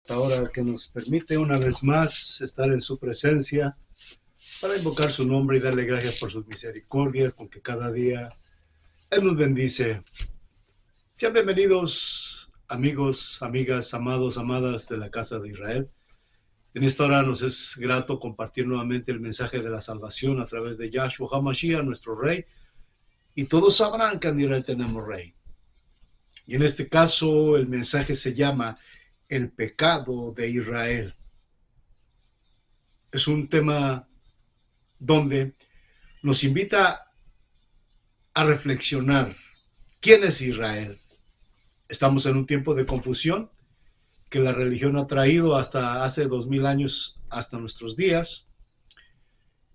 Ahora que nos permite una vez más estar en su presencia para invocar su nombre y darle gracias por sus misericordias, con que cada día Él nos bendice. Sean bienvenidos, amigos, amigas, amados, amadas de la casa de Israel. En esta hora nos es grato compartir nuevamente el mensaje de la salvación a través de Yahshua HaMashiach, nuestro Rey. Y todos sabrán que en Israel tenemos Rey. Y en este caso el mensaje se llama el pecado de Israel. Es un tema donde nos invita a reflexionar. ¿Quién es Israel? Estamos en un tiempo de confusión que la religión ha traído hasta hace 2000 años hasta nuestros días.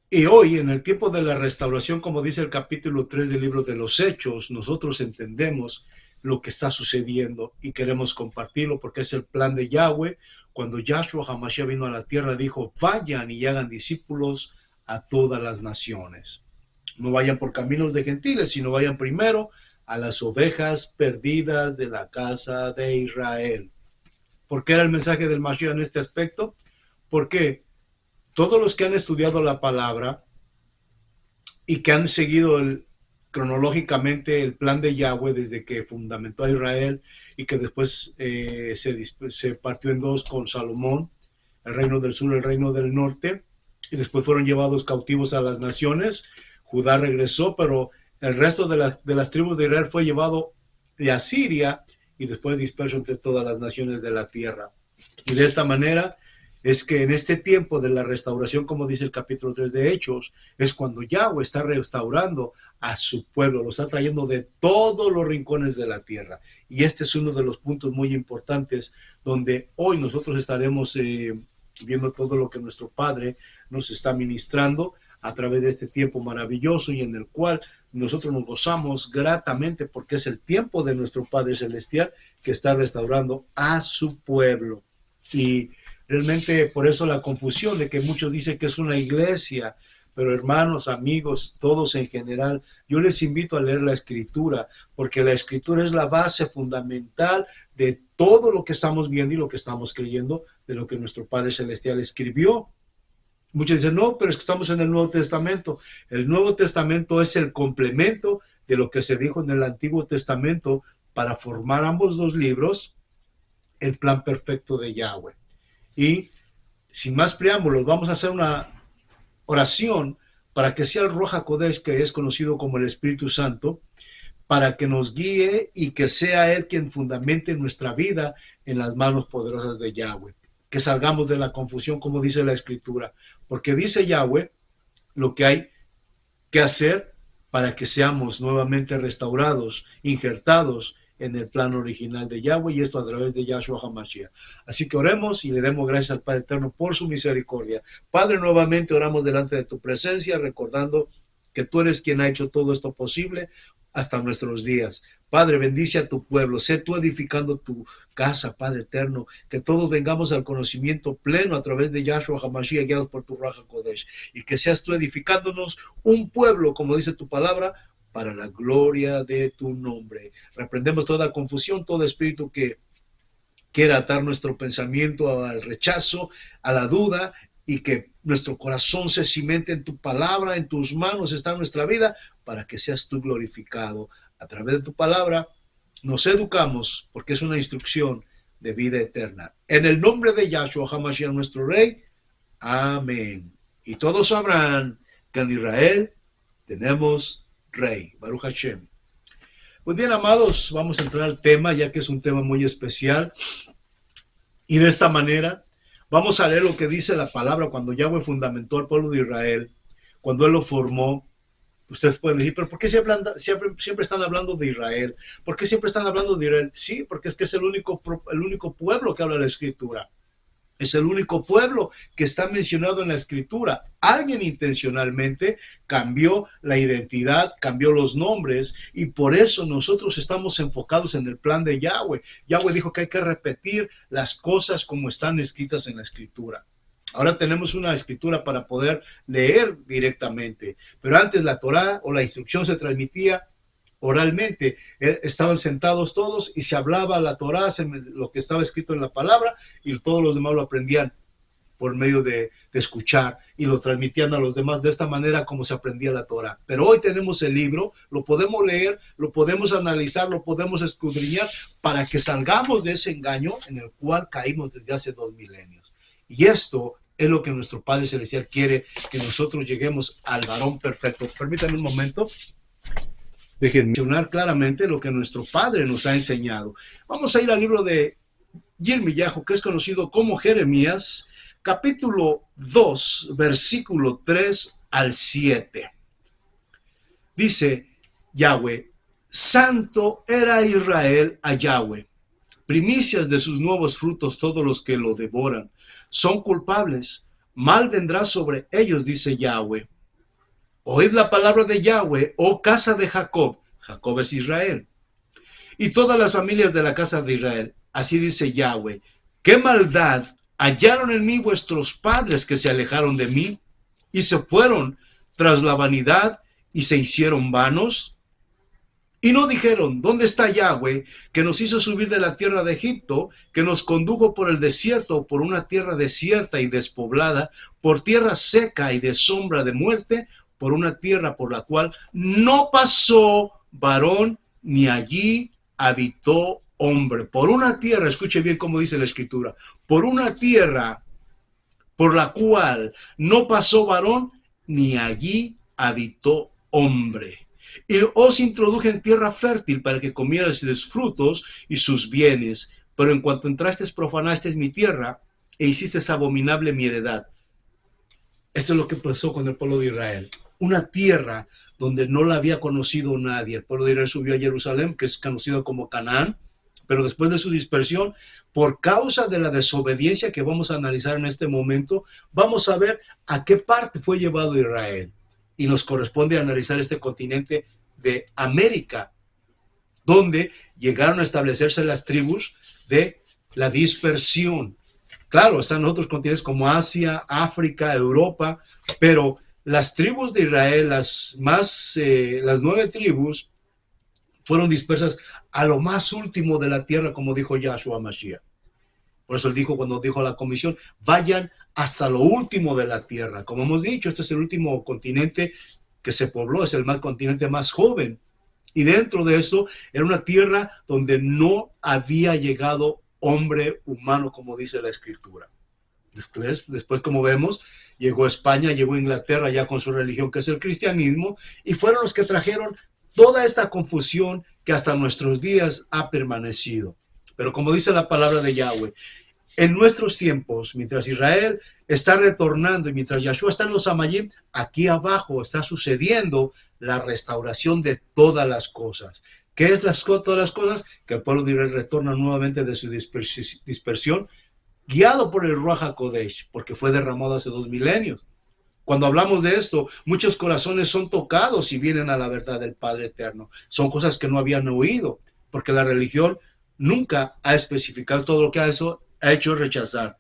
Y hoy, en el tiempo de la restauración, como dice el capítulo 3 del libro de los Hechos, nosotros entendemos lo que está sucediendo y queremos compartirlo porque es el plan de Yahweh. Cuando Yahshua HaMashiach vino a la tierra, dijo: vayan y hagan discípulos a todas las naciones. No vayan por caminos de gentiles, sino vayan primero a las ovejas perdidas de la casa de Israel. ¿Por qué era el mensaje del Mashiach en este aspecto? Porque todos los que han estudiado la palabra y que han seguido cronológicamente el plan de Yahweh desde que fundamentó a Israel y que después se partió en dos con Salomón, el reino del sur, el reino del norte, y después fueron llevados cautivos a las naciones. Judá regresó, pero el resto de las tribus de Israel fue llevado de Asiria y después disperso entre todas las naciones de la tierra. Y de esta manera es que en este tiempo de la restauración, como dice el capítulo 3 de Hechos, es cuando Yahweh está restaurando a su pueblo, lo está trayendo de todos los rincones de la tierra. Y este es uno de los puntos muy importantes donde hoy nosotros estaremos viendo todo lo que nuestro Padre nos está ministrando a través de este tiempo maravilloso y en el cual nosotros nos gozamos gratamente porque es el tiempo de nuestro Padre Celestial que está restaurando a su pueblo. Y realmente por eso la confusión de que muchos dicen que es una iglesia, pero hermanos, amigos, todos en general, yo les invito a leer la Escritura, porque la Escritura es la base fundamental de todo lo que estamos viendo y lo que estamos creyendo, de lo que nuestro Padre Celestial escribió. Muchos dicen: no, pero es que estamos en el Nuevo Testamento. El Nuevo Testamento es el complemento de lo que se dijo en el Antiguo Testamento para formar ambos dos libros, el plan perfecto de Yahweh. Y sin más preámbulos, vamos a hacer una oración para que sea el Ruach HaKodesh, que es conocido como el Espíritu Santo, para que nos guíe y que sea Él quien fundamente nuestra vida en las manos poderosas de Yahweh. Que salgamos de la confusión, como dice la Escritura, porque dice Yahweh lo que hay que hacer para que seamos nuevamente restaurados, injertados en el plan original de Yahweh, y esto a través de Yahshua HaMashiach. Así que oremos y le demos gracias al Padre Eterno por su misericordia. Padre, nuevamente oramos delante de tu presencia, recordando que tú eres quien ha hecho todo esto posible hasta nuestros días. Padre, bendice a tu pueblo, sé tú edificando tu casa, Padre eterno, que todos vengamos al conocimiento pleno a través de Yahshua HaMashiach, guiados por tu Ruach HaKodesh, y que seas tú edificándonos un pueblo, como dice tu palabra, para la gloria de tu nombre. Reprendemos toda confusión, todo espíritu que quiera atar nuestro pensamiento al rechazo, a la duda, y que nuestro corazón se cimente en tu palabra, en tus manos está nuestra vida, para que seas tú glorificado. A través de tu palabra nos educamos, porque es una instrucción de vida eterna. En el nombre de Yahshua HaMashiach, nuestro Rey. Amén. Y todos sabrán que en Israel tenemos Rey. Baruch Hashem. Pues bien, amados, vamos a entrar al tema, ya que es un tema muy especial. Y de esta manera vamos a leer lo que dice la palabra cuando Yahweh fundamentó al pueblo de Israel, cuando Él lo formó. Ustedes pueden decir: pero ¿por qué siempre están hablando de Israel? ¿Por qué siempre están hablando de Israel? Sí, porque es que es el único pueblo que habla la Escritura. Es el único pueblo que está mencionado en la Escritura. Alguien intencionalmente cambió la identidad, cambió los nombres, y por eso nosotros estamos enfocados en el plan de Yahweh. Yahweh dijo que hay que repetir las cosas como están escritas en la Escritura. Ahora tenemos una escritura para poder leer directamente, pero antes la Torá o la instrucción se transmitía oralmente. Estaban sentados todos y se hablaba la Torá, lo que estaba escrito en la palabra, y todos los demás lo aprendían por medio de escuchar y lo transmitían a los demás de esta manera como se aprendía la Torah. Pero hoy tenemos el libro, lo podemos leer, lo podemos analizar, lo podemos escudriñar para que salgamos de ese engaño en el cual caímos desde hace 2 milenios. Y esto es lo que nuestro Padre Celestial quiere, que nosotros lleguemos al varón perfecto. Permítanme un momento. Déjenme mencionar claramente lo que nuestro Padre nos ha enseñado. Vamos a ir al libro de Yirmiyahu, que es conocido como Jeremías, capítulo 2, versículo 3 al 7. Dice Yahweh: santo era Israel a Yahweh, primicias de sus nuevos frutos todos los que lo devoran. Son culpables, mal vendrá sobre ellos, dice Yahweh. Oíd la palabra de Yahweh, oh casa de Jacob. Jacob es Israel. Y todas las familias de la casa de Israel. Así dice Yahweh: qué maldad hallaron en mí vuestros padres, que se alejaron de mí y se fueron tras la vanidad y se hicieron vanos. Y no dijeron: ¿dónde está Yahweh, que nos hizo subir de la tierra de Egipto, que nos condujo por el desierto, por una tierra desierta y despoblada, por tierra seca y de sombra de muerte, por una tierra por la cual no pasó varón, ni allí habitó hombre? Por una tierra, escuche bien cómo dice la Escritura, por una tierra por la cual no pasó varón, ni allí habitó hombre. Y os introduje en tierra fértil para que comierais de sus frutos y sus bienes. Pero en cuanto entrasteis, profanasteis mi tierra e hicisteis abominable mi heredad. Esto es lo que pasó con el pueblo de Israel. Una tierra donde no la había conocido nadie. El pueblo de Israel subió a Jerusalén, que es conocido como Canaán, pero después de su dispersión, por causa de la desobediencia que vamos a analizar en este momento, vamos a ver a qué parte fue llevado Israel. Y nos corresponde analizar este continente de América, donde llegaron a establecerse las tribus de la dispersión. Claro, están otros continentes como Asia, África, Europa, pero las tribus de Israel, las 9 tribus, fueron dispersas a lo más último de la tierra, como dijo Yahshua Mashiach. Por eso él dijo, cuando dijo a la comisión, vayan hasta lo último de la tierra. Como hemos dicho, este es el último continente que se pobló, es el continente más joven. Y dentro de esto era una tierra donde no había llegado hombre humano, como dice la Escritura. Después, como vemos, llegó España, llegó Inglaterra ya con su religión, que es el cristianismo, y fueron los que trajeron toda esta confusión que hasta nuestros días ha permanecido. Pero como dice la palabra de Yahweh, en nuestros tiempos, mientras Israel está retornando y mientras Yahshua está en los Amayim, aquí abajo está sucediendo la restauración de todas las cosas. ¿Qué es todas las cosas? Que el pueblo de Israel retorna nuevamente de su dispersión, guiado por el Ruach HaKodesh, porque fue derramado hace 2 milenios. Cuando hablamos de esto, muchos corazones son tocados y vienen a la verdad del Padre Eterno. Son cosas que no habían oído, porque la religión nunca ha especificado todo lo que ha hecho rechazar.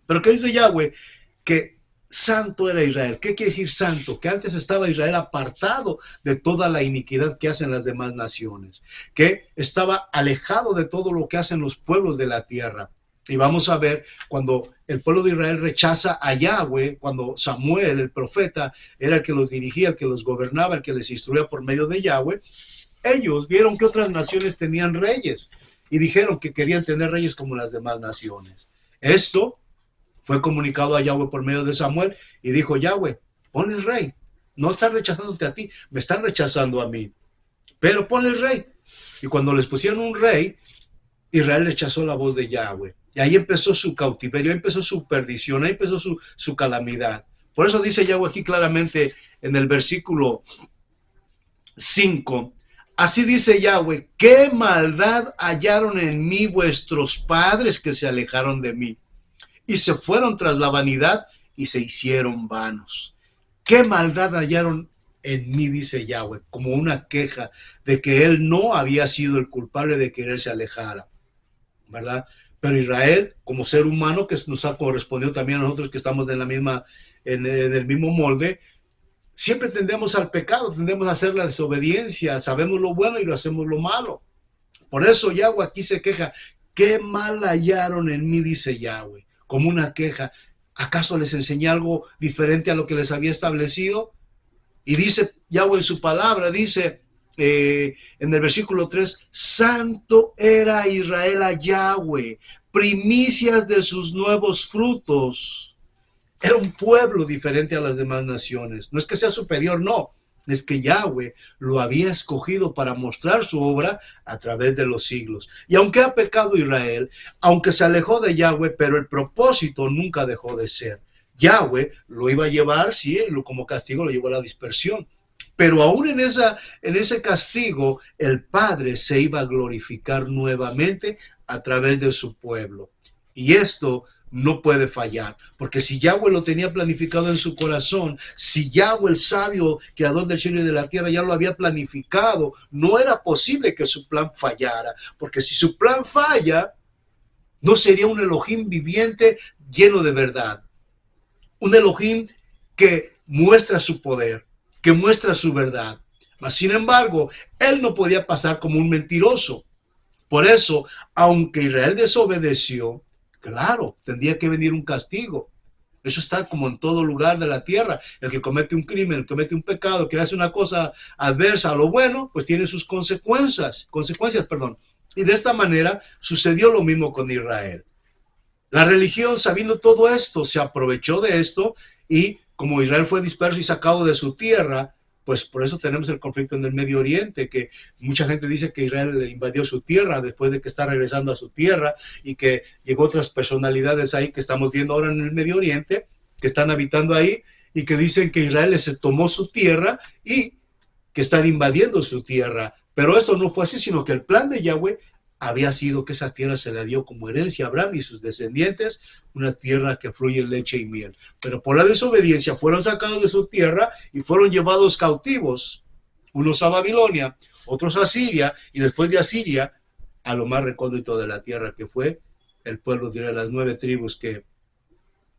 Pero ¿qué dice Yahweh? Que santo era Israel. ¿Qué quiere decir santo? Que antes estaba Israel apartado de toda la iniquidad que hacen las demás naciones, que estaba alejado de todo lo que hacen los pueblos de la tierra. Y vamos a ver cuando el pueblo de Israel rechaza a Yahweh, cuando Samuel, el profeta, era el que los dirigía, el que los gobernaba, el que les instruía por medio de Yahweh, ellos vieron que otras naciones tenían reyes y dijeron que querían tener reyes como las demás naciones. Esto fue comunicado a Yahweh por medio de Samuel y dijo: Yahweh, ponle rey. No están rechazándote a ti, me están rechazando a mí. Pero ponle rey. Y cuando les pusieron un rey, Israel rechazó la voz de Yahweh. Y ahí empezó su cautiverio, ahí empezó su perdición, ahí empezó su calamidad. Por eso dice Yahweh aquí claramente en el versículo 5. Así dice Yahweh: qué maldad hallaron en mí vuestros padres, que se alejaron de mí y se fueron tras la vanidad y se hicieron vanos. Qué maldad hallaron en mí, dice Yahweh, como una queja de que él no había sido el culpable de que él se alejara, ¿verdad? Pero Israel, como ser humano, que nos ha correspondido también a nosotros que estamos en el mismo molde, siempre tendemos al pecado, tendemos a hacer la desobediencia, sabemos lo bueno y lo hacemos lo malo. Por eso Yahweh aquí se queja, qué mal hallaron en mí, dice Yahweh, como una queja. ¿Acaso les enseñé algo diferente a lo que les había establecido? Y dice Yahweh en su palabra, dice en el versículo 3, santo era Israel a Yahweh, primicias de sus nuevos frutos. Era un pueblo diferente a las demás naciones. No es que sea superior, no. Es que Yahweh lo había escogido para mostrar su obra a través de los siglos. Y aunque ha pecado Israel, aunque se alejó de Yahweh, pero el propósito nunca dejó de ser. Yahweh lo iba a llevar, sí, como castigo lo llevó a la dispersión. Pero aún en ese castigo, el Padre se iba a glorificar nuevamente a través de su pueblo. Y esto no puede fallar, porque si Yahweh lo tenía planificado en su corazón, si Yahweh, el sabio creador del cielo y de la tierra, ya lo había planificado, no era posible que su plan fallara, porque si su plan falla, no sería un Elohim viviente lleno de verdad, un Elohim que muestra su poder, que muestra su verdad. Mas, sin embargo, él no podía pasar como un mentiroso. Por eso, aunque Israel desobedeció, claro, tendría que venir un castigo. Eso está como en todo lugar de la tierra. El que comete un crimen, el que comete un pecado, que hace una cosa adversa a lo bueno, pues tiene sus consecuencias, perdón. Y de esta manera sucedió lo mismo con Israel. La religión, sabiendo todo esto, se aprovechó de esto y como Israel fue disperso y sacado de su tierra, pues por eso tenemos el conflicto en el Medio Oriente, que mucha gente dice que Israel invadió su tierra después de que está regresando a su tierra y que llegó otras personalidades ahí que estamos viendo ahora en el Medio Oriente, que están habitando ahí y que dicen que Israel se tomó su tierra y que están invadiendo su tierra. Pero esto no fue así, sino que el plan de Yahweh había sido que esa tierra se la dio como herencia a Abraham y sus descendientes, una tierra que fluye leche y miel. Pero por la desobediencia fueron sacados de su tierra y fueron llevados cautivos, unos a Babilonia, otros a Siria, y después de Asiria a lo más recóndito de la tierra, que fue el pueblo de las 9 tribus que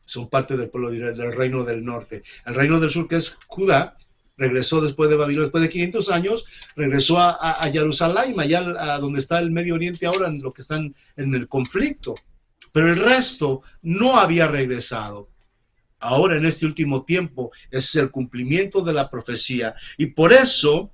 son parte del pueblo del reino del norte. El reino del sur, que es Judá, regresó después de Babilonia, después de 500 años, regresó a Jerusalén, allá a donde está el Medio Oriente ahora, en lo que están en el conflicto. Pero el resto no había regresado. Ahora, en este último tiempo, es el cumplimiento de la profecía. Y por eso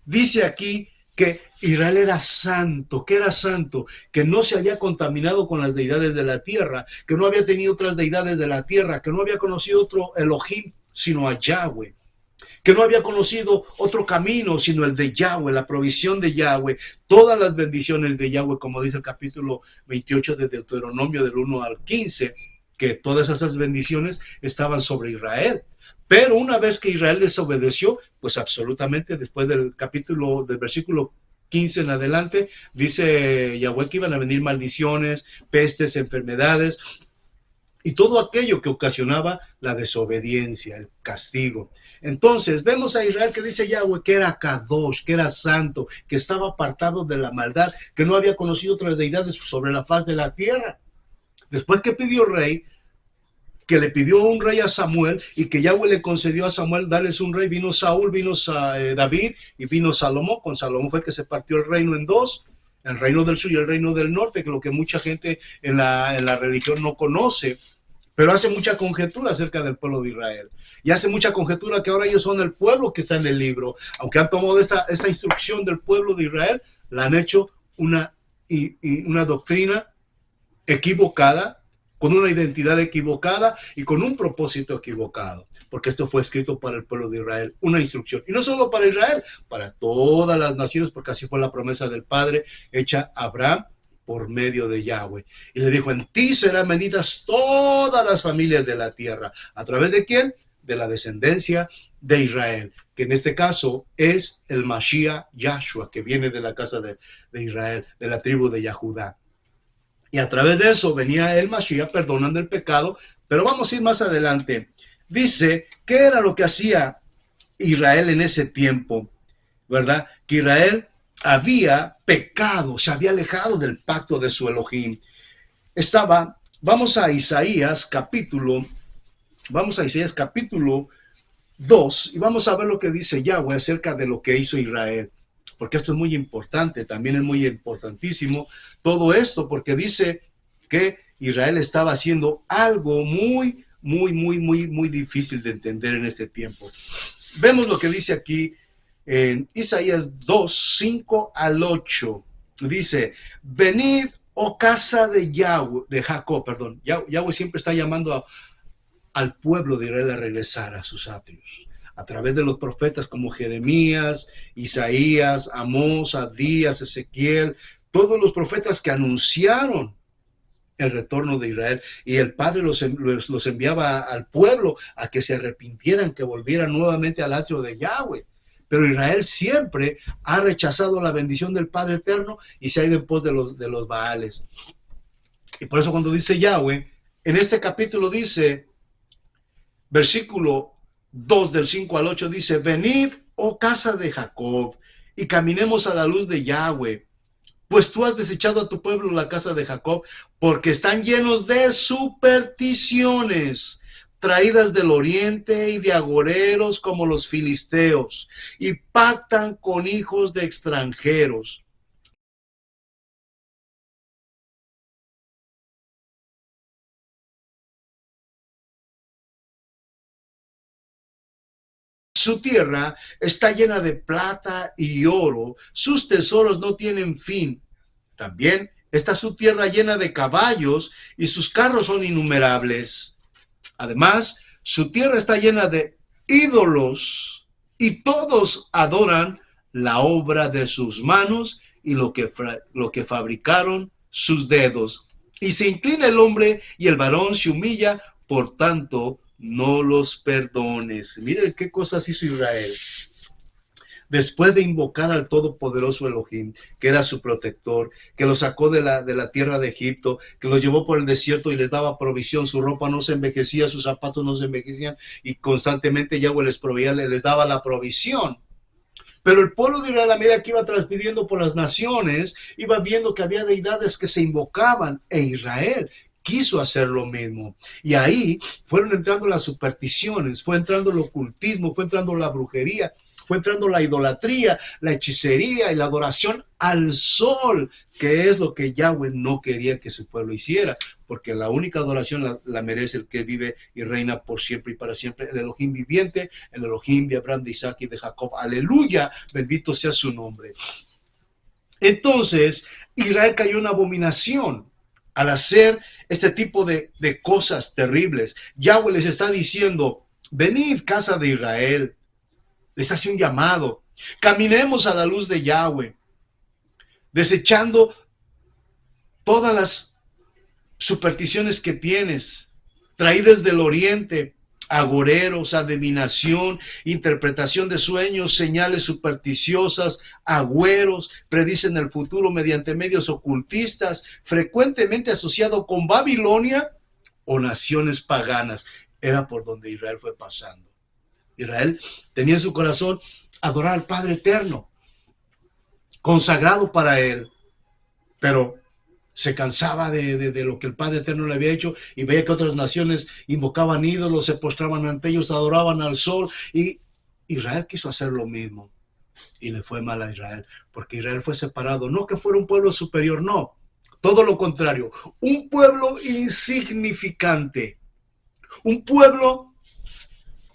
dice aquí que Israel era santo, que no se había contaminado con las deidades de la tierra, que no había tenido otras deidades de la tierra, que no había conocido otro Elohim, sino a Yahweh, que no había conocido otro camino sino el de Yahweh, la provisión de Yahweh, todas las bendiciones de Yahweh, como dice el capítulo 28 de Deuteronomio del 1 al 15, que todas esas bendiciones estaban sobre Israel. Pero una vez que Israel desobedeció, pues absolutamente después del versículo 15 en adelante, dice Yahweh que iban a venir maldiciones, pestes, enfermedades, y todo aquello que ocasionaba la desobediencia, el castigo. Entonces vemos a Israel que dice Yahweh que era Kadosh, que era santo, que estaba apartado de la maldad, que no había conocido otras deidades sobre la faz de la tierra. Después que pidió rey, que le pidió un rey a Samuel y que Yahweh le concedió a Samuel darles un rey, vino Saúl, vino David y vino Salomón. Con Salomón fue que se partió el reino en dos, el reino del sur y el reino del norte, que lo que mucha gente en la religión no conoce, pero hace mucha conjetura acerca del pueblo de Israel. Y hace mucha conjetura que ahora ellos son el pueblo que está en el libro. Aunque han tomado esta instrucción del pueblo de Israel, la han hecho una doctrina equivocada, con una identidad equivocada y con un propósito equivocado. Porque esto fue escrito para el pueblo de Israel, una instrucción. Y no solo para Israel, para todas las naciones, porque así fue la promesa del Padre hecha a Abraham por medio de Yahweh. Y le dijo, en ti serán benditas todas las familias de la tierra. ¿A través de quién? De la descendencia de Israel, que en este caso es el Mashiach Yahshua, que viene de la casa de Israel, de la tribu de Yahudá. Y a través de eso venía el Mashiach perdonando el pecado. Pero vamos a ir más adelante. Dice, ¿qué era lo que hacía Israel en ese tiempo? ¿Verdad? Que Israel había pecado, se había alejado del pacto de su Elohim. Vamos a Isaías capítulo 2 y vamos a ver lo que dice Yahweh acerca de lo que hizo Israel, porque esto es muy importante, también es muy importantísimo todo esto, porque dice que Israel estaba haciendo algo muy difícil de entender en este tiempo. Vemos lo que dice aquí en Isaías 2, 5 al 8. Dice, venid, oh casa de Yahweh, de Jacob, perdón. Yahweh siempre está llamando al pueblo de Israel a regresar a sus atrios. A través de los profetas como Jeremías, Isaías, Amós, Abdías, Ezequiel, todos los profetas que anunciaron el retorno de Israel, y el Padre los enviaba al pueblo a que se arrepintieran, que volvieran nuevamente al atrio de Yahweh. Pero Israel siempre ha rechazado la bendición del Padre eterno y se ha ido en pos de los Baales. Y por eso cuando dice Yahweh, en este capítulo dice, versículo 2 del 5 al 8 dice, venid, oh casa de Jacob, y caminemos a la luz de Yahweh. Pues tú has desechado a tu pueblo, la casa de Jacob, porque están llenos de supersticiones, traídas del oriente y de agoreros como los filisteos, y pactan con hijos de extranjeros. Su tierra está llena de plata y oro, sus tesoros no tienen fin. También está su tierra llena de caballos y sus carros son innumerables. Además, su tierra está llena de ídolos y todos adoran la obra de sus manos y lo que fabricaron sus dedos. Y se inclina el hombre y el varón se humilla, por tanto, no los perdones. Miren qué cosas hizo Israel. Después de invocar al todopoderoso Elohim, que era su protector, que los sacó de la tierra de Egipto, que los llevó por el desierto y les daba provisión, su ropa no se envejecía, sus zapatos no se envejecían, y constantemente Yahweh les proveía, les daba la provisión. Pero el pueblo de Israel, a medida que iba transmitiendo por las naciones, iba viendo que había deidades que se invocaban, e Israel quiso hacer lo mismo. Y ahí fueron entrando las supersticiones, fue entrando el ocultismo, fue entrando la brujería, fue entrando la idolatría, la hechicería y la adoración al sol, que es lo que Yahweh no quería que su pueblo hiciera, porque la única adoración la merece el que vive y reina por siempre y para siempre, el Elohim viviente, el Elohim de Abraham, de Isaac y de Jacob. Aleluya, bendito sea su nombre. Entonces, Israel cayó en abominación al hacer este tipo de cosas terribles. Yahweh les está diciendo, venid, casa de Israel. Les hace un llamado. Caminemos a la luz de Yahweh, desechando todas las supersticiones que tienes, traídas del oriente, agoreros, adivinación, interpretación de sueños, señales supersticiosas, agüeros, predicen el futuro mediante medios ocultistas, frecuentemente asociado con Babilonia o naciones paganas. Era por donde Israel fue pasando. Israel tenía en su corazón adorar al Padre eterno, consagrado para él, pero se cansaba de lo que el Padre eterno le había hecho y veía que otras naciones invocaban ídolos, se postraban ante ellos, adoraban al sol, y Israel quiso hacer lo mismo y le fue mal a Israel, porque Israel fue separado, no que fuera un pueblo superior, no, todo lo contrario, un pueblo insignificante, un pueblo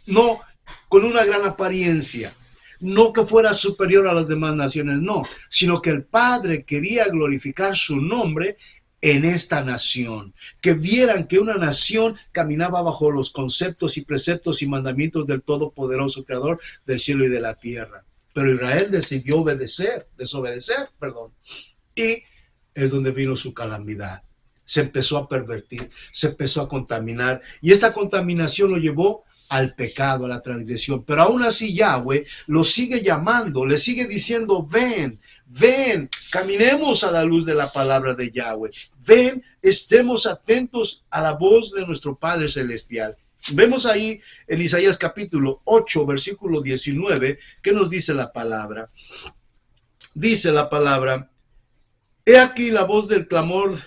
no con una gran apariencia, no que fuera superior a las demás naciones, no, sino que el Padre quería glorificar su nombre en esta nación, que vieran que una nación caminaba bajo los conceptos y preceptos y mandamientos del Todopoderoso Creador del cielo y de la tierra. Pero Israel decidió desobedecer, y es donde vino su calamidad. Se empezó a pervertir, se empezó a contaminar, y esta contaminación lo llevó al pecado, a la transgresión. Pero aún así Yahweh lo sigue llamando, le sigue diciendo, ven, ven, caminemos a la luz de la palabra de Yahweh. Ven, estemos atentos a la voz de nuestro Padre Celestial. Vemos ahí en Isaías capítulo 8, versículo 19, ¿qué nos dice la palabra? Dice la palabra, he aquí la voz del clamor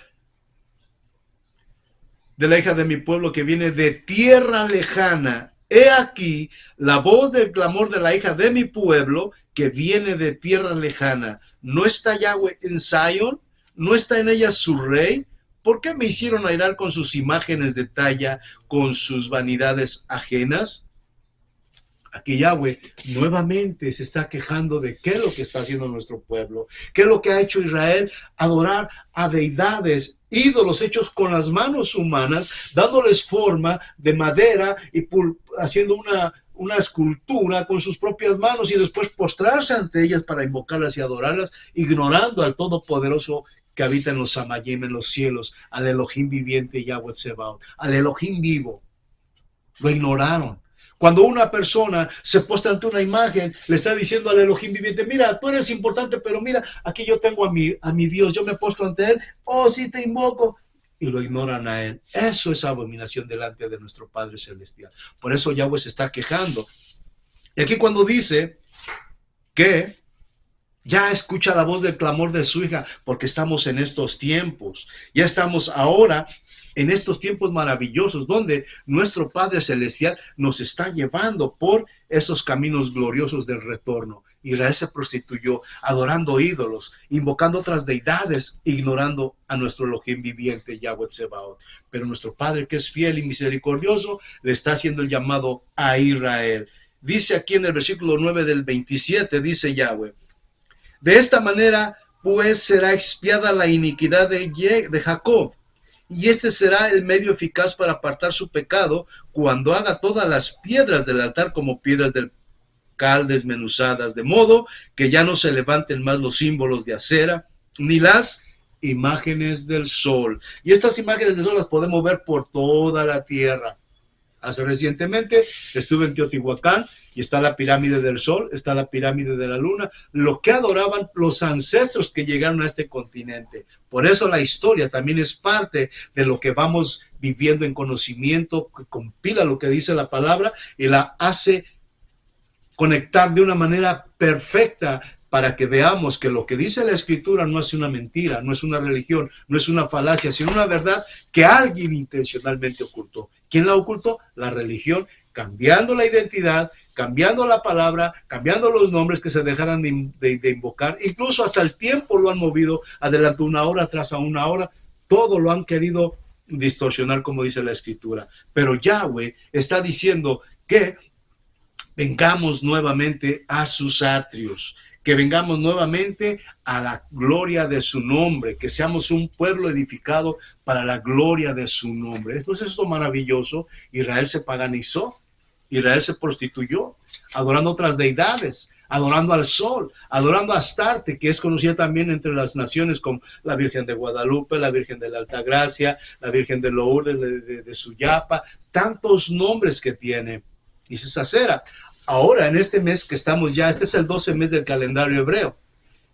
de la hija de mi pueblo que viene de tierra lejana, He aquí la voz del clamor de la hija de mi pueblo que viene de tierra lejana. ¿No está Yahweh en Sion? ¿No está en ella su rey? ¿Por qué me hicieron airar con sus imágenes de talla, con sus vanidades ajenas? Aquí Yahweh nuevamente se está quejando de qué es lo que está haciendo nuestro pueblo, qué es lo que ha hecho Israel: adorar a deidades, ídolos hechos con las manos humanas, dándoles forma de madera y haciendo una escultura con sus propias manos y después postrarse ante ellas para invocarlas y adorarlas, ignorando al Todopoderoso que habita en los Samayim, en los cielos, al Elohim viviente Yahweh Tsebaot, al Elohim vivo. Lo ignoraron. Cuando una persona se postra ante una imagen, le está diciendo al Elohim viviente: mira, tú eres importante, pero mira, aquí yo tengo a mi Dios, yo me postro ante él, oh, sí te invoco, y lo ignoran a él. Eso es abominación delante de nuestro Padre Celestial. Por eso Yahweh se está quejando. Y aquí cuando dice que ya escucha la voz del clamor de su hija, porque estamos en estos tiempos, ya estamos ahora en estos tiempos maravillosos donde nuestro Padre Celestial nos está llevando por esos caminos gloriosos del retorno. Israel se prostituyó adorando ídolos, invocando otras deidades, ignorando a nuestro Elohim viviente, Yahweh Tsebaot. Pero nuestro Padre, que es fiel y misericordioso, le está haciendo el llamado a Israel. Dice aquí en el versículo 9 del 27, dice Yahweh: de esta manera, pues, será expiada la iniquidad de Jacob, y este será el medio eficaz para apartar su pecado, cuando haga todas las piedras del altar como piedras del cal desmenuzadas, de modo que ya no se levanten más los símbolos de acera, ni las imágenes del sol. Y estas imágenes del sol las podemos ver por toda la tierra. Hace recientemente estuve en Teotihuacán y está la pirámide del sol, está la pirámide de la luna, lo que adoraban los ancestros que llegaron a este continente. Por eso la historia también es parte de lo que vamos viviendo en conocimiento, que compila lo que dice la palabra y la hace conectar de una manera perfecta para que veamos que lo que dice la Escritura no es una mentira, no es una religión, no es una falacia, sino una verdad que alguien intencionalmente ocultó. ¿Quién la ocultó? La religión, cambiando la identidad, cambiando la palabra, cambiando los nombres que se dejaran de invocar. Incluso hasta el tiempo lo han movido adelante una hora, atrás a una hora. Todo lo han querido distorsionar, como dice la Escritura. Pero Yahweh está diciendo que vengamos nuevamente a sus atrios, que vengamos nuevamente a la gloria de su nombre, que seamos un pueblo edificado para la gloria de su nombre. ¿No es esto maravilloso? Israel se paganizó, Israel se prostituyó, adorando otras deidades, adorando al sol, adorando a Astarte, que es conocida también entre las naciones como la Virgen de Guadalupe, la Virgen de la Altagracia, la Virgen de Lourdes, de Suyapa, tantos nombres que tiene. Y se sacera. Ahora, en este mes que estamos ya, este es el 12 mes del calendario hebreo.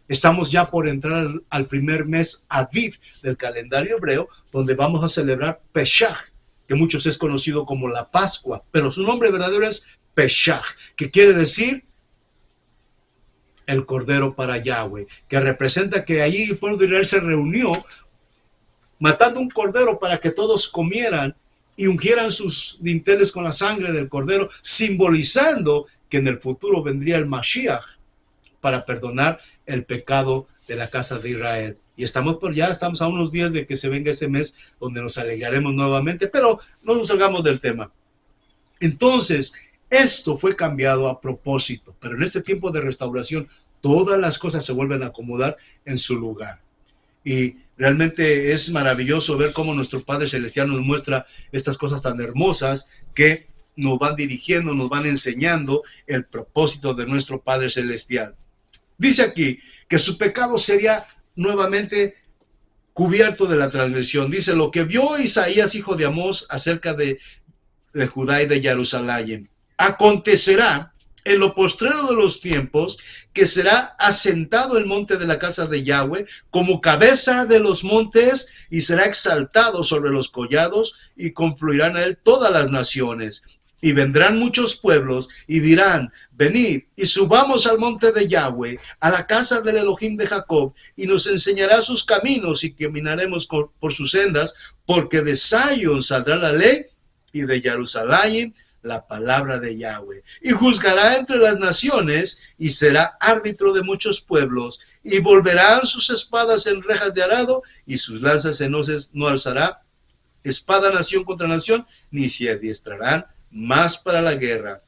Estamos ya por entrar al primer mes Aviv del calendario hebreo, donde vamos a celebrar Pesach, que muchos es conocido como la Pascua, pero su nombre verdadero es Pesach, que quiere decir el Cordero para Yahweh, que representa que allí el pueblo de Israel se reunió matando un cordero para que todos comieran y ungieran sus dinteles con la sangre del cordero, simbolizando que en el futuro vendría el Mashiach para perdonar el pecado de la casa de Israel. Y estamos a unos días de que se venga ese mes donde nos alegraremos nuevamente, pero no nos salgamos del tema. Entonces, esto fue cambiado a propósito, pero en este tiempo de restauración, todas las cosas se vuelven a acomodar en su lugar. Y realmente es maravilloso ver cómo nuestro Padre Celestial nos muestra estas cosas tan hermosas que nos van dirigiendo, nos van enseñando el propósito de nuestro Padre Celestial. Dice aquí que su pecado sería nuevamente cubierto de la transgresión. Dice lo que vio Isaías, hijo de Amós, acerca de Judá y de Jerusalén. Acontecerá en lo postrero de los tiempos que será asentado el monte de la casa de Yahweh como cabeza de los montes y será exaltado sobre los collados y confluirán a él todas las naciones. Y vendrán muchos pueblos y dirán: venid y subamos al monte de Yahweh, a la casa del Elohim de Jacob, y nos enseñará sus caminos y caminaremos por sus sendas, porque de Sion saldrá la ley y de Jerusalén la palabra de Yahweh. Y juzgará entre las naciones y será árbitro de muchos pueblos. Y volverán sus espadas en rejas de arado y sus lanzas en hoces. No alzará espada nación contra nación, ni se adiestrarán más para la guerra.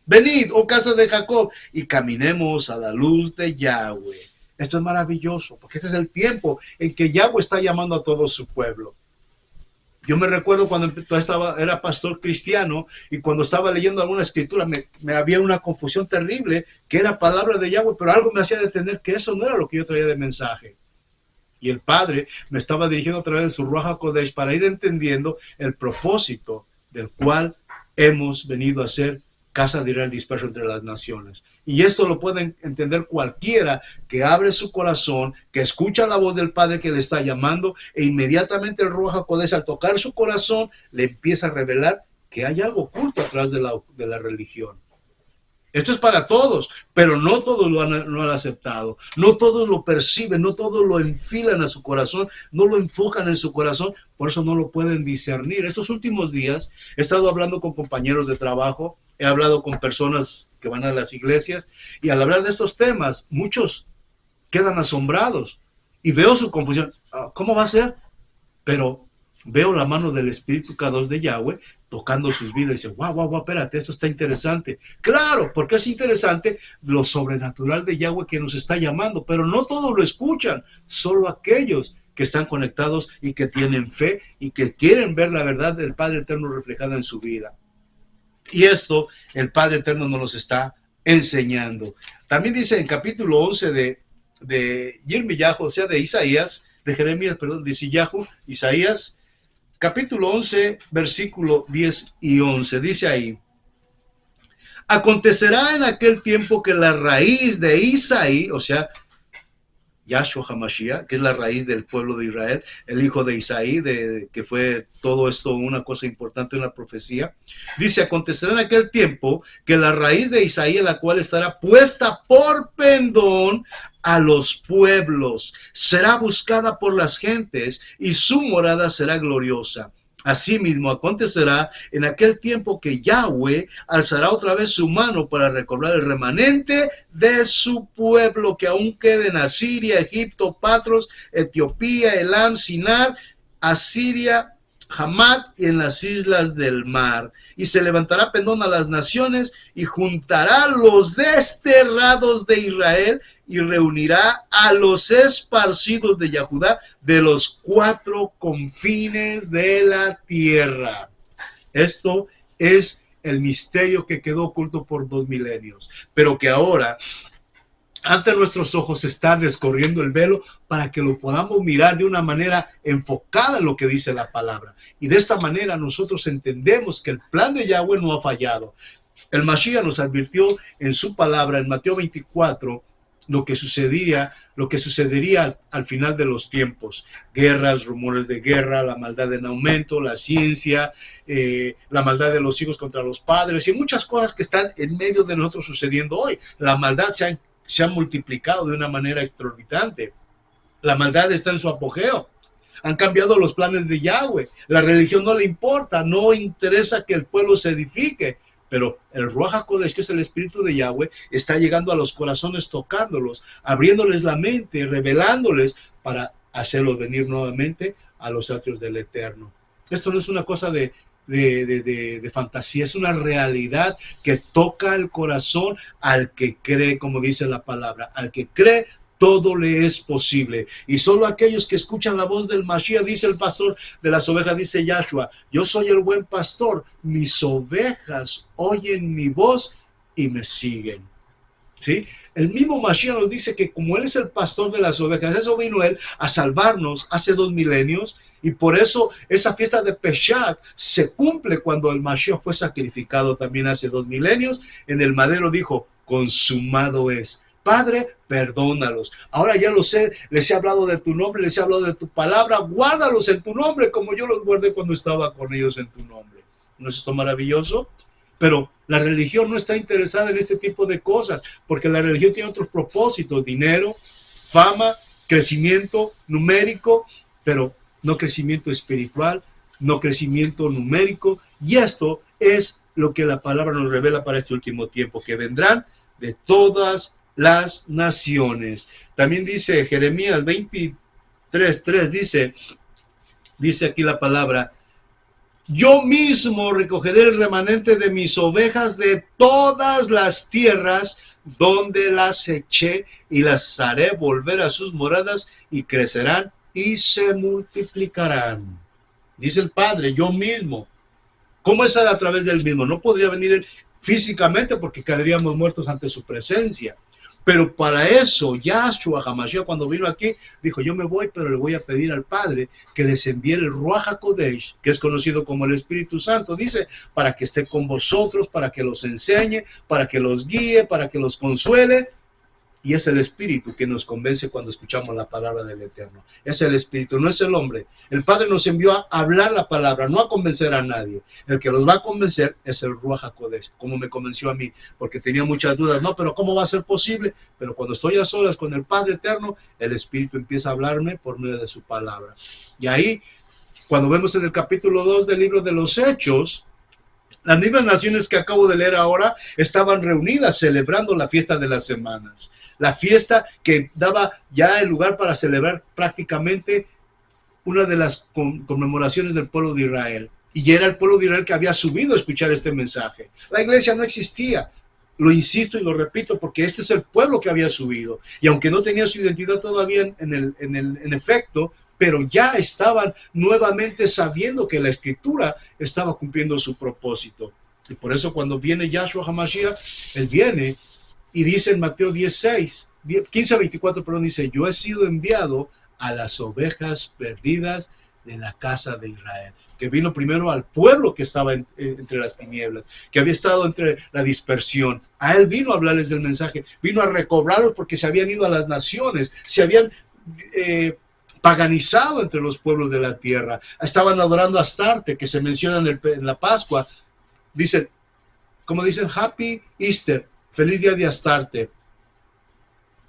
Venid, oh casa de Jacob, y caminemos a la luz de Yahweh. Esto es maravilloso, porque este es el tiempo en que Yahweh está llamando a todo su pueblo. Yo me recuerdo cuando era pastor cristiano y cuando estaba leyendo alguna escritura me había una confusión terrible, que era palabra de Yahweh, pero algo me hacía entender que eso no era lo que yo traía de mensaje. Y el Padre me estaba dirigiendo a través de su Ruach HaKodesh para ir entendiendo el propósito del cual hemos venido a ser casa de Israel disperso entre las naciones. Y esto lo pueden entender cualquiera que abre su corazón, que escucha la voz del Padre que le está llamando, e inmediatamente el Ruach HaKodesh, al tocar su corazón, le empieza a revelar que hay algo oculto atrás de la religión. Esto es para todos, pero no todos lo han aceptado, no todos lo perciben, no todos lo enfilan a su corazón, no lo enfocan en su corazón, por eso no lo pueden discernir. Estos últimos días he estado hablando con compañeros de trabajo, he hablado con personas que van a las iglesias, y al hablar de estos temas, muchos quedan asombrados y veo su confusión. ¿Cómo va a ser? Pero veo la mano del Espíritu Kadosh de Yahweh tocando sus vidas y dice, wow, espérate, esto está interesante. Claro, porque es interesante lo sobrenatural de Yahweh que nos está llamando, pero no todos lo escuchan, solo aquellos que están conectados y que tienen fe y que quieren ver la verdad del Padre Eterno reflejada en su vida. Y esto el Padre Eterno nos los está enseñando. También dice en capítulo 11 de Yirmiyahu, o sea, de Isaías, de Jeremías, perdón, de Isaías, capítulo 11, versículo 10 y 11, dice ahí: acontecerá en aquel tiempo que la raíz de Isaí, o sea, Yahshua HaMashiach, que es la raíz del pueblo de Israel, el hijo de Isaí, que fue todo esto una cosa importante en la profecía. Dice, acontecerá en aquel tiempo que la raíz de Isaí, la cual estará puesta por pendón a los pueblos, será buscada por las gentes y su morada será gloriosa. Asimismo, acontecerá en aquel tiempo que Yahweh alzará otra vez su mano para recobrar el remanente de su pueblo que aún queda en Asiria, Egipto, Patros, Etiopía, Elam, Sinar, Asiria, Hamat y en las islas del mar. Y se levantará pendón a las naciones y juntará los desterrados de Israel y reunirá a los esparcidos de Yahudá de los 4 confines de la tierra. Esto es el misterio que quedó oculto por 2 milenios, pero que ahora ante nuestros ojos está descorriendo el velo para que lo podamos mirar de una manera enfocada en lo que dice la palabra. Y de esta manera nosotros entendemos que el plan de Yahweh no ha fallado. El Mashiach nos advirtió en su palabra, en Mateo 24, lo que sucedería al final de los tiempos. Guerras, rumores de guerra, la maldad en aumento, la ciencia, la maldad de los hijos contra los padres y muchas cosas que están en medio de nosotros sucediendo hoy. La maldad se ha multiplicado de una manera exorbitante. La maldad está en su apogeo. Han cambiado los planes de Yahweh. La religión no le importa, no interesa que el pueblo se edifique. Pero el Ruach HaKodesh, que es el Espíritu de Yahweh, está llegando a los corazones, tocándolos, abriéndoles la mente, revelándoles para hacerlos venir nuevamente a los atrios del Eterno. Esto no es una cosa de fantasía, es una realidad que toca el corazón al que cree, como dice la palabra. Al que cree, todo le es posible. Y solo aquellos que escuchan la voz del Mashiach, dice el pastor de las ovejas, dice Yahshua, yo soy el buen pastor, mis ovejas oyen mi voz y me siguen. ¿Sí? El mismo Mashiach nos dice que como Él es el pastor de las ovejas, eso vino Él a salvarnos hace 2 milenios, y por eso esa fiesta de Pesach se cumple cuando el Mashiach fue sacrificado también hace 2 milenios. En el madero dijo, consumado es. Padre, perdónalos. Ahora ya lo sé, les he hablado de tu nombre, les he hablado de tu palabra, guárdalos en tu nombre como yo los guardé cuando estaba con ellos en tu nombre. ¿No es esto maravilloso? Pero la religión no está interesada en este tipo de cosas, porque la religión tiene otros propósitos: dinero, fama, crecimiento numérico, pero no crecimiento espiritual, no crecimiento numérico. Y esto es lo que la palabra nos revela para este último tiempo, que vendrán de todas las naciones. También dice Jeremías 23:3, dice aquí la palabra: yo mismo recogeré el remanente de mis ovejas de todas las tierras donde las eché, y las haré volver a sus moradas, y crecerán y se multiplicarán. Dice el Padre, yo mismo. ¿Cómo es a través del mismo? No podría venir él físicamente porque quedaríamos muertos ante su presencia. Pero para eso, Yahshua HaMashiach, cuando vino aquí, dijo: yo me voy, pero le voy a pedir al Padre que les envíe el Ruach HaKodesh, que es conocido como el Espíritu Santo, dice, para que esté con vosotros, para que los enseñe, para que los guíe, para que los consuele. Y es el Espíritu que nos convence cuando escuchamos la palabra del Eterno. Es el Espíritu, no es el hombre. El Padre nos envió a hablar la palabra, no a convencer a nadie. El que los va a convencer es el Ruach HaKodesh, como me convenció a mí, porque tenía muchas dudas. No, pero ¿cómo va a ser posible? Pero cuando estoy a solas con el Padre Eterno, el Espíritu empieza a hablarme por medio de su palabra. Y ahí, cuando vemos en el capítulo 2 del libro de los Hechos, las mismas naciones que acabo de leer ahora estaban reunidas celebrando la fiesta de las semanas. La fiesta que daba ya el lugar para celebrar prácticamente una de las conmemoraciones del pueblo de Israel. Y era el pueblo de Israel que había subido a escuchar este mensaje. La iglesia no existía. Lo insisto y lo repito porque este es el pueblo que había subido. Y aunque no tenía su identidad todavía en efecto, pero ya estaban nuevamente sabiendo que la Escritura estaba cumpliendo su propósito. Y por eso cuando viene Yahshua HaMashiach, él viene y dice en Mateo 15:24, dice: yo he sido enviado a las ovejas perdidas de la casa de Israel. Que vino primero al pueblo que estaba entre las tinieblas, que había estado entre la dispersión. A él vino a hablarles del mensaje, vino a recobrarlos porque se habían ido a las naciones, se habían paganizado entre los pueblos de la tierra. Estaban adorando a Astarte, que se menciona en la Pascua. Dicen, como dicen, Happy Easter, feliz día de Astarte.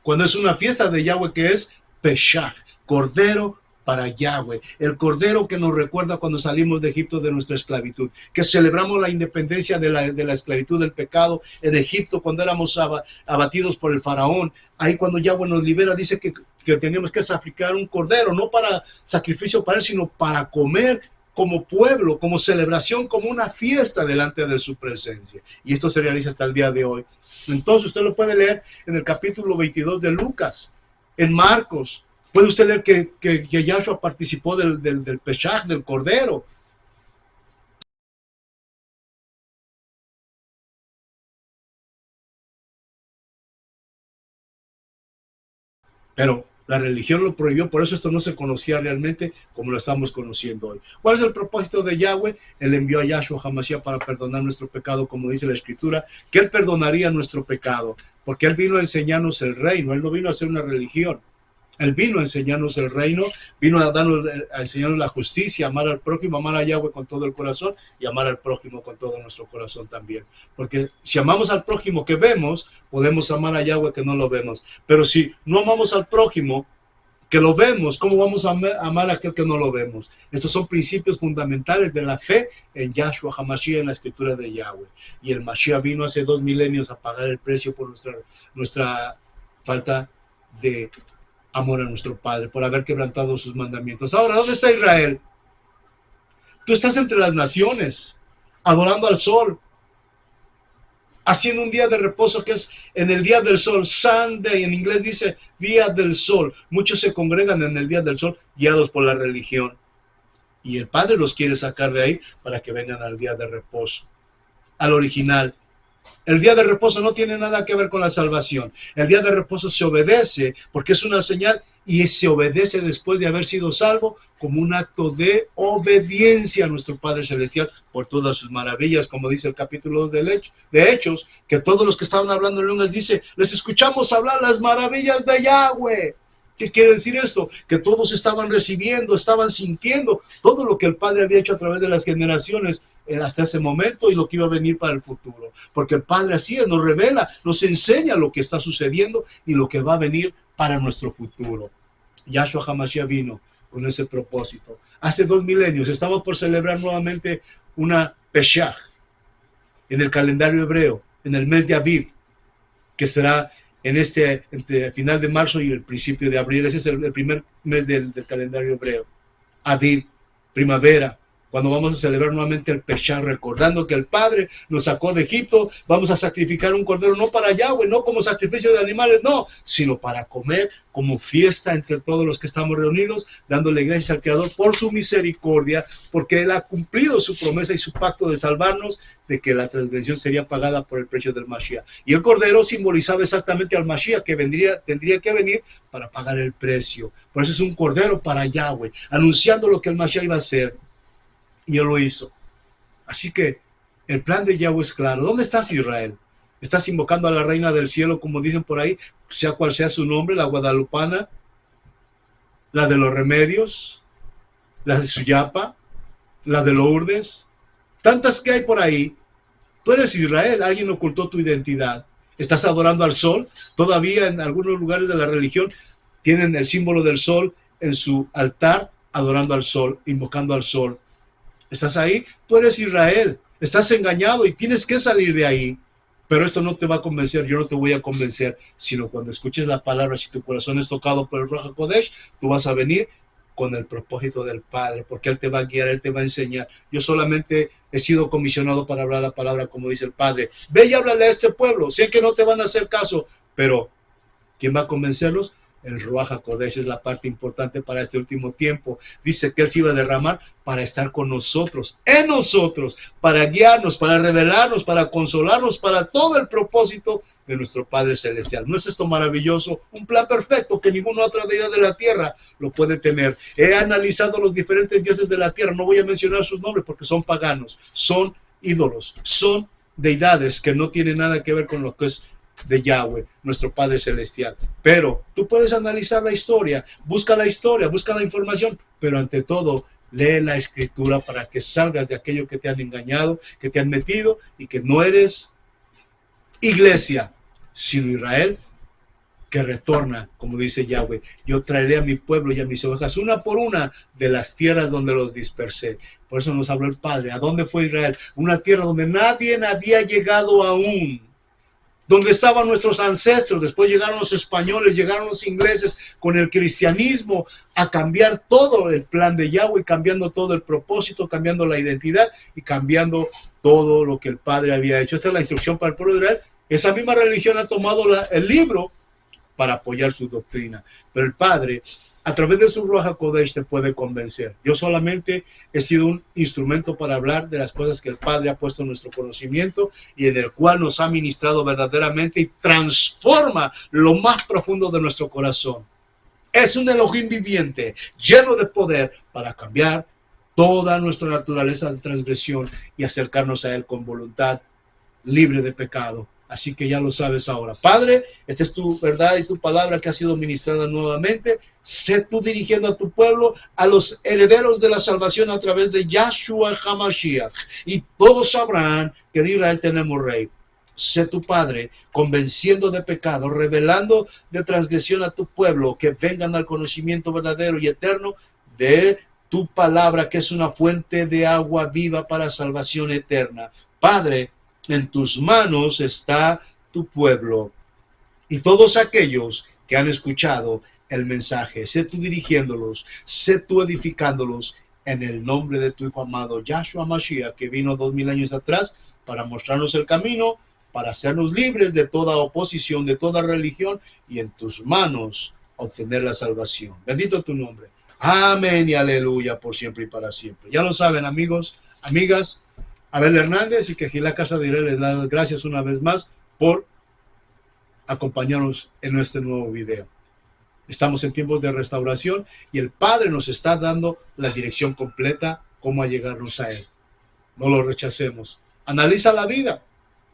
Cuando es una fiesta de Yahweh que es Peshach, Cordero para Yahweh, el Cordero que nos recuerda cuando salimos de Egipto de nuestra esclavitud, que celebramos la independencia de la esclavitud del pecado en Egipto, cuando éramos abatidos por el faraón. Ahí cuando Yahweh nos libera, dice que teníamos que sacrificar un cordero, no para sacrificio para él, sino para comer como pueblo, como celebración, como una fiesta delante de su presencia. Y esto se realiza hasta el día de hoy. Entonces usted lo puede leer en el capítulo 22 de Lucas, en Marcos. Puede usted leer que Yahshua participó del Peshach, del cordero. Pero la religión lo prohibió, por eso esto no se conocía realmente como lo estamos conociendo hoy. ¿Cuál es el propósito de Yahweh? Él envió a Yahshua HaMashiach para perdonar nuestro pecado, como dice la Escritura, que Él perdonaría nuestro pecado, porque Él vino a enseñarnos el reino, Él no vino a hacer una religión. Él vino a enseñarnos el reino, vino a enseñarnos la justicia, amar al prójimo, amar a Yahweh con todo el corazón y amar al prójimo con todo nuestro corazón también. Porque si amamos al prójimo que vemos, podemos amar a Yahweh que no lo vemos. Pero si no amamos al prójimo que lo vemos, ¿cómo vamos a amar a aquel que no lo vemos? Estos son principios fundamentales de la fe en Yahshua HaMashiach, en la escritura de Yahweh. Y el Mashiach vino hace 2 milenios a pagar el precio por nuestra falta de amor a nuestro Padre, por haber quebrantado sus mandamientos. Ahora, ¿dónde está Israel? Tú estás entre las naciones, adorando al sol, haciendo un día de reposo que es en el día del sol, Sunday, en inglés dice día del sol. Muchos se congregan en el día del sol guiados por la religión. Y el Padre los quiere sacar de ahí para que vengan al día de reposo, al original. El día de reposo no tiene nada que ver con la salvación. El día de reposo se obedece porque es una señal y se obedece después de haber sido salvo como un acto de obediencia a nuestro Padre Celestial por todas sus maravillas, como dice el capítulo 2 de Hechos, que todos los que estaban hablando en lenguas dice, les escuchamos hablar las maravillas de Yahweh. ¿Qué quiere decir esto? Que todos estaban recibiendo, estaban sintiendo todo lo que el Padre había hecho a través de las generaciones hasta ese momento y lo que iba a venir para el futuro. Porque el Padre así es, nos revela, nos enseña lo que está sucediendo y lo que va a venir para nuestro futuro. Yahshua HaMashiach vino con ese propósito. Hace 2 milenios estamos por celebrar nuevamente una Peshach, en el calendario hebreo, en el mes de Aviv, que será entre el final de marzo y el principio de abril. Ese es el primer mes del calendario hebreo. Aviv, primavera, cuando vamos a celebrar nuevamente el Pesach, recordando que el Padre nos sacó de Egipto. Vamos a sacrificar un cordero, no para Yahweh, no como sacrificio de animales, no, sino para comer como fiesta entre todos los que estamos reunidos, dándole gracias al Creador por su misericordia, porque Él ha cumplido su promesa y su pacto de salvarnos, de que la transgresión sería pagada por el precio del Mashiach. Y el cordero simbolizaba exactamente al Mashiach, que tendría que venir para pagar el precio. Por eso es un cordero para Yahweh, anunciando lo que el Mashiach iba a hacer. Y Él lo hizo. Así que el plan de Yahweh es claro. ¿Dónde estás, Israel? ¿Estás invocando a la reina del cielo, como dicen por ahí, sea cual sea su nombre, la guadalupana, la de los remedios, la de Suyapa, la de Lourdes? Tantas que hay por ahí. Tú eres Israel, alguien ocultó tu identidad. ¿Estás adorando al sol? Todavía en algunos lugares de la religión tienen el símbolo del sol en su altar, adorando al sol, invocando al sol. ¿Estás ahí? Tú eres Israel. Estás engañado y tienes que salir de ahí. Pero esto no te va a convencer, yo no te voy a convencer, sino cuando escuches la palabra, si tu corazón es tocado por el Ruach HaKodesh, tú vas a venir con el propósito del Padre, porque Él te va a guiar, Él te va a enseñar. Yo solamente he sido comisionado para hablar la palabra, como dice el Padre. Ve y háblale a este pueblo. Sé que no te van a hacer caso, pero ¿quién va a convencerlos? El Ruach HaKodesh es la parte importante para este último tiempo. Dice que Él se iba a derramar para estar con nosotros, en nosotros, para guiarnos, para revelarnos, para consolarnos, para todo el propósito de nuestro Padre Celestial. ¿No es esto maravilloso? Un plan perfecto que ninguna otra deidad de la tierra lo puede tener. He analizado los diferentes dioses de la tierra. No voy a mencionar sus nombres porque son paganos, son ídolos, son deidades que no tienen nada que ver con lo que es de Yahweh, nuestro Padre Celestial. Pero tú puedes analizar la historia, busca la información, pero ante todo, lee la Escritura para que salgas de aquello que te han engañado, que te han metido y que no eres iglesia, sino Israel, que retorna, como dice Yahweh. Yo traeré a mi pueblo y a mis ovejas una por una de las tierras donde los dispersé. Por eso nos habló el Padre. ¿A dónde fue Israel? Una tierra donde nadie había llegado aún, donde estaban nuestros ancestros. Después llegaron los españoles, llegaron los ingleses con el cristianismo a cambiar todo el plan de Yahweh, cambiando todo el propósito, cambiando la identidad y cambiando todo lo que el Padre había hecho. Esta es la instrucción para el pueblo de Israel. Esa misma religión ha tomado el libro para apoyar su doctrina, pero el Padre, a través de su Ruach HaKodesh, te puede convencer. Yo solamente he sido un instrumento para hablar de las cosas que el Padre ha puesto en nuestro conocimiento y en el cual nos ha ministrado verdaderamente y transforma lo más profundo de nuestro corazón. Es un Elohim viviente, lleno de poder para cambiar toda nuestra naturaleza de transgresión y acercarnos a Él con voluntad, libre de pecado. Así que ya lo sabes ahora. Padre, esta es tu verdad y tu palabra que ha sido ministrada nuevamente. Sé tú dirigiendo a tu pueblo, a los herederos de la salvación a través de Yahshua HaMashiach. Y todos sabrán que en Israel tenemos rey. Sé tu Padre, convenciendo de pecado, revelando de transgresión a tu pueblo, que vengan al conocimiento verdadero y eterno de tu palabra, que es una fuente de agua viva para salvación eterna. Padre, en tus manos está tu pueblo y todos aquellos que han escuchado el mensaje. Sé tú dirigiéndolos, sé tú edificándolos en el nombre de tu Hijo amado, Yahshua Mashiach, que vino 2000 años atrás para mostrarnos el camino, para hacernos libres de toda oposición, de toda religión, y en tus manos obtener la salvación. Bendito tu nombre. Amén y aleluya por siempre y para siempre. Ya lo saben, amigos, amigas. Abel Hernández y Quejilá Casa de Israel les da gracias una vez más por acompañarnos en este nuevo video. Estamos en tiempos de restauración y el Padre nos está dando la dirección completa, cómo allegarnos a Él. No lo rechacemos. Analiza la vida.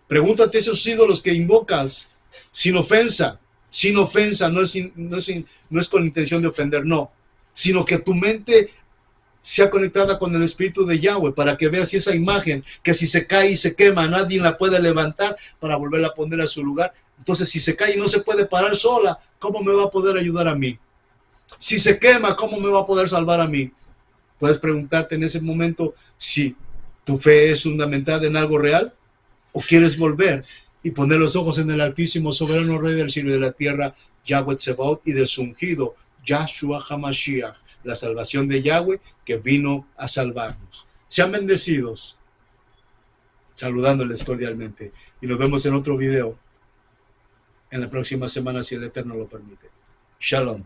Pregúntate esos ídolos que invocas sin ofensa. Sin ofensa, no es con intención de ofender, no. Sino que tu mente sea conectada con el Espíritu de Yahweh para que veas esa imagen que si se cae y se quema, nadie la puede levantar para volverla a poner a su lugar. Entonces, si se cae y no se puede parar sola, ¿cómo me va a poder ayudar a mí? Si se quema, ¿cómo me va a poder salvar a mí? Puedes preguntarte en ese momento si tu fe es fundamentada en algo real. ¿O quieres volver y poner los ojos en el Altísimo, soberano Rey del cielo y de la tierra, Yahweh Tsebaot, y de su ungido, Yahshua HaMashiach, la salvación de Yahweh que vino a salvarnos? Sean bendecidos, saludándoles cordialmente. Y nos vemos en otro video en la próxima semana, si el Eterno lo permite. Shalom.